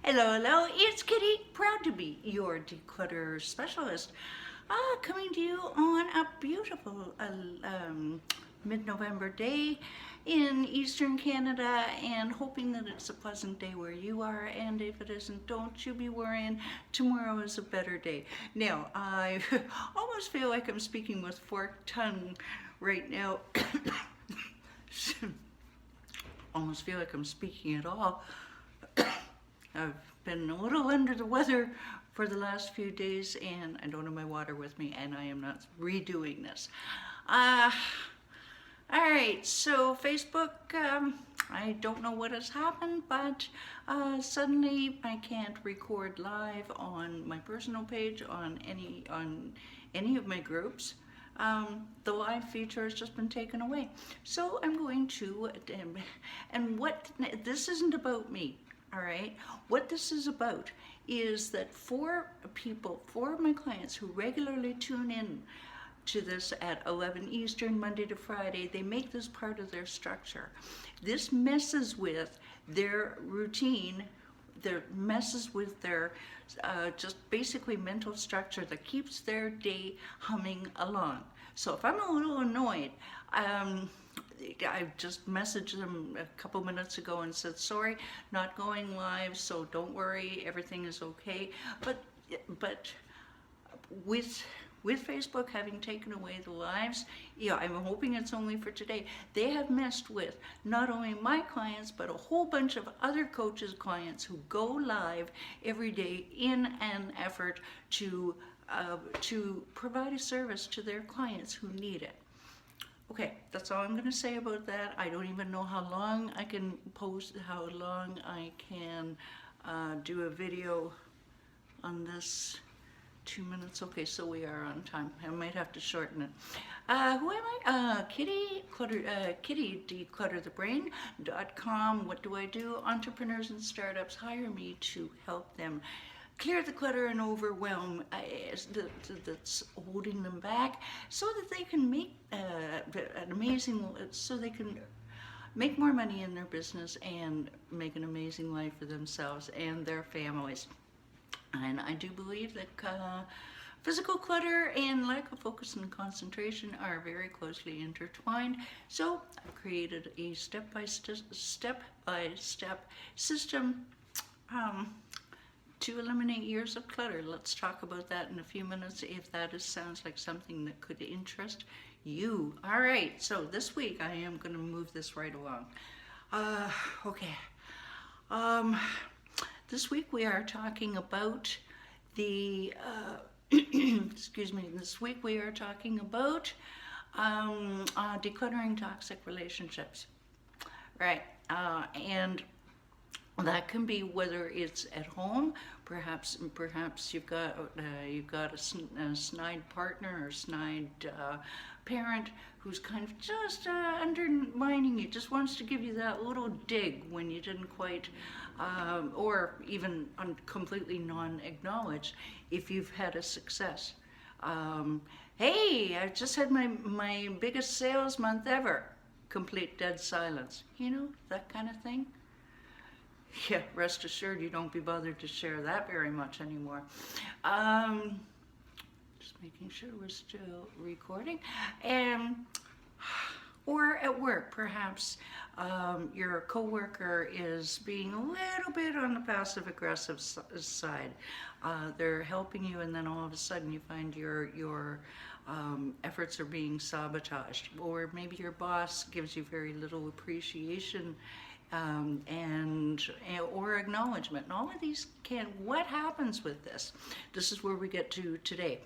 Hello, it's Kitti, proud to be your declutter specialist. Coming to you on a beautiful mid-November day in Eastern Canada and hoping that it's a pleasant day where you are, and if it isn't, don't you be worrying, tomorrow is a better day. Now, I almost feel like I'm speaking with forked tongue right now. Almost feel like I'm speaking at all. I've been a little under the weather for the last few days and I don't have my water with me and I am not redoing this. Uh, Alright, so Facebook, I don't know what has happened, but suddenly I can't record live on my personal page on any of my groups. The live feature has just been taken away. So I'm going to, and what, this isn't about me. All right, what this is about is that for my clients who regularly tune in to this at 11 Eastern, Monday to Friday, they make this part of their structure. This messes with their routine, messes with their just basically mental structure that keeps their day humming along. So if I'm a little annoyed, I just messaged them a couple minutes ago and said, sorry, not going live, so don't worry, everything is okay. But with Facebook having taken away the lives, yeah, I'm hoping it's only for today. They have messed with not only my clients, but a whole bunch of other coaches' clients who go live every day in an effort to provide a service to their clients who need it. Okay, that's all I'm going to say about that. I don't even know how long I can post, how long I can do a video on this. 2 minutes. Okay, so we are on time. I might have to shorten it. Who am I? Kitti, Kitti, declutterthebrain.com. What do I do? Entrepreneurs and startups hire me to help them clear the clutter and overwhelm that's holding them back, so that they can make so they can make more money in their business and make an amazing life for themselves and their families. And I do believe that physical clutter and lack of focus and concentration are very closely intertwined. So I've created a step-by-step system to eliminate years of clutter. Let's talk about that in a few minutes if that sounds like something that could interest you. All right, so this week I am going to move this right along. Okay. This week we are talking about the, excuse me, this week we are talking about decluttering toxic relationships. Right, and that can be whether it's at home, perhaps you've got a snide partner or snide parent who's kind of just undermining you, just wants to give you that little dig when you didn't quite, or even completely non-acknowledge if you've had a success. Hey, I just had my biggest sales month ever. Complete dead silence. You know, that kind of thing. Yeah, rest assured you don't be bothered to share that very much anymore. Just making sure we're still recording. Or at work, perhaps your coworker is being a little bit on the passive-aggressive side. They're helping you, and then all of a sudden you find your efforts are being sabotaged. Or maybe your boss gives you very little appreciation or acknowledgement. And all of these what happens with this? This is where we get to today.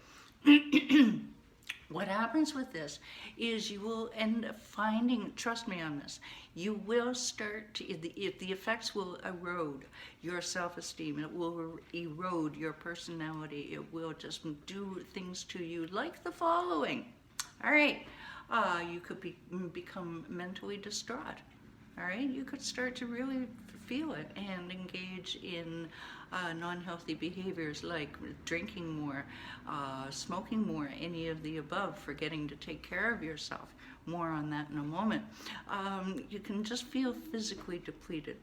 What happens with this is you will end up finding, trust me on this, you will start to, the effects will erode your self-esteem, it will erode your personality, it will just do things to you like the following. All right, you could become mentally distraught. All right, you could start to really feel it and engage in non-healthy behaviors like drinking more, smoking more, any of the above, forgetting to take care of yourself. More on that in a moment. You can just feel physically depleted.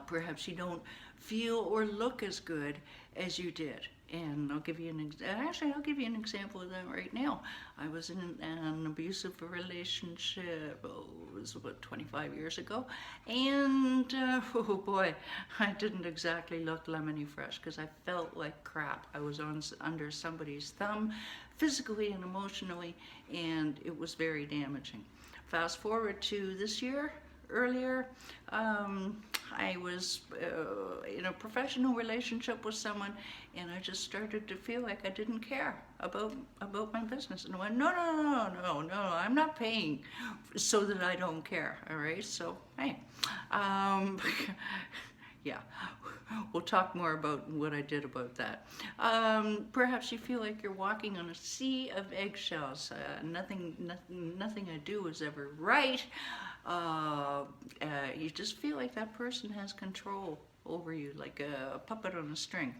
Perhaps you don't feel or look as good as you did. And I'll give you I'll give you an example of that right now. I was in an abusive relationship, it was about 25 years ago, and oh boy, I didn't exactly look lemony fresh because I felt like crap. I was under somebody's thumb, physically and emotionally, and it was very damaging. Fast forward to this year, earlier, I was in a professional relationship with someone, and I just started to feel like I didn't care about my business. And I went, no, I'm not paying so that I don't care. All right, so hey, yeah, we'll talk more about what I did about that. Perhaps you feel like you're walking on a sea of eggshells. Nothing I do is ever right. You just feel like that person has control over you, like a puppet on a string.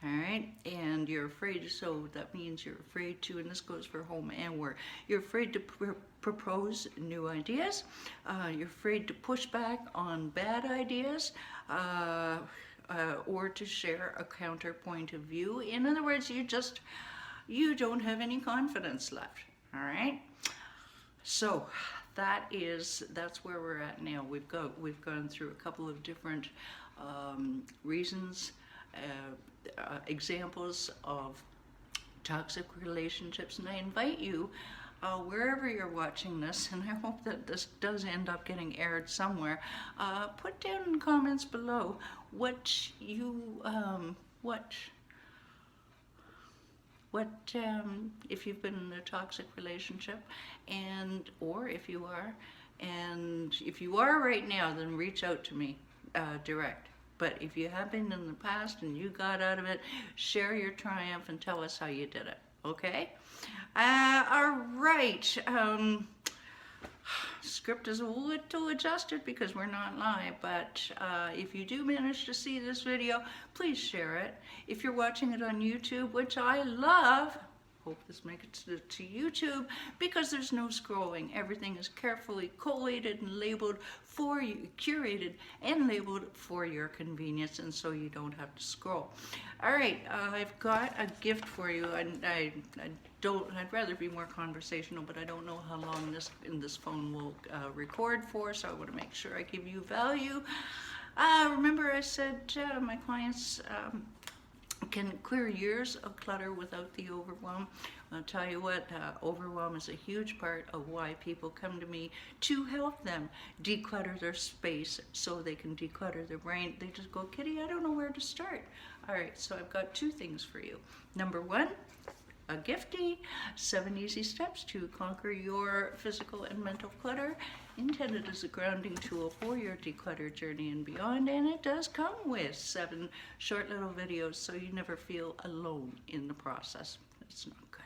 All right, and you're afraid, so that means you're afraid to, and this goes for home and work, you're afraid to propose new ideas, you're afraid to push back on bad ideas, or to share a counterpoint of view. In other words, you don't have any confidence left. All right, so that's where we're at now. We've gone through a couple of different reasons, examples of toxic relationships, and I invite you, wherever you're watching this, and I hope that this does end up getting aired somewhere, put down in the comments below what if you've been in a toxic relationship, or if you are, and if you are right now, then reach out to me direct. But if you have been in the past and you got out of it, share your triumph and tell us how you did it. Okay? All right. Script is a little adjusted because we're not live, but if you do manage to see this video, please share it. If you're watching it on YouTube, which I love, hope this makes it to YouTube, because there's no scrolling. Everything is carefully collated and labeled for you, curated and labeled for your convenience, and so you don't have to scroll. All right, I've got a gift for you. I'd rather be more conversational, but I don't know how long this phone will record for, so I want to make sure I give you value. Remember I said my clients can clear years of clutter without the overwhelm. I'll tell you what, overwhelm is a huge part of why people come to me to help them declutter their space so they can declutter their brain. They just go, Kitti, I don't know where to start. All right, so I've got two things for you. Number one, a gifty, 7 easy steps to conquer your physical and mental clutter, intended as a grounding tool for your declutter journey and beyond, and it does come with 7 short little videos so you never feel alone in the process. It's not good.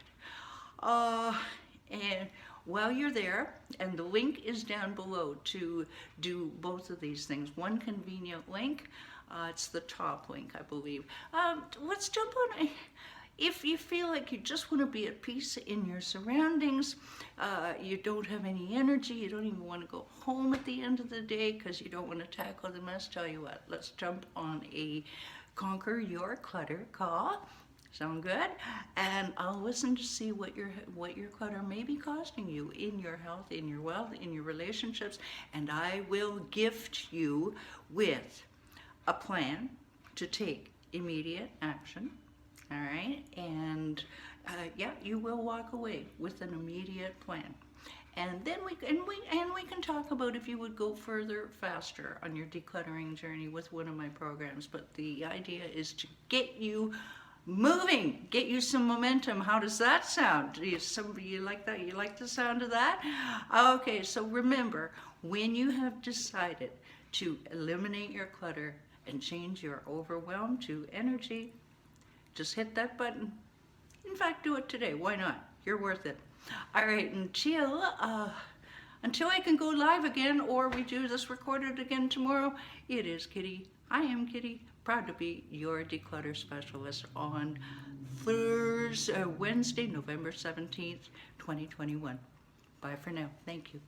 And while you're there, and the link is down below to do both of these things, one convenient link, it's the top link, I believe. Let's jump on. If you feel like you just want to be at peace in your surroundings, you don't have any energy, you don't even want to go home at the end of the day because you don't want to tackle the mess, tell you what, let's jump on a Conquer Your Clutter call. Sound good? And I'll listen to see what your clutter may be costing you in your health, in your wealth, in your relationships, and I will gift you with a plan to take immediate action. All right, and yeah, you will walk away with an immediate plan, and then we can talk about if you would go further, faster on your decluttering journey with one of my programs. But the idea is to get you moving, get you some momentum. How does that sound? You like that? You like the sound of that? Okay, so remember, when you have decided to eliminate your clutter and change your overwhelm to energy, just hit that button. In fact, do it today. Why not? You're worth it. All right, until I can go live again, or we do this recorded again tomorrow, it is Kitti. I am Kitti, proud to be your declutter specialist on Wednesday, November 17th, 2021. Bye for now. Thank you.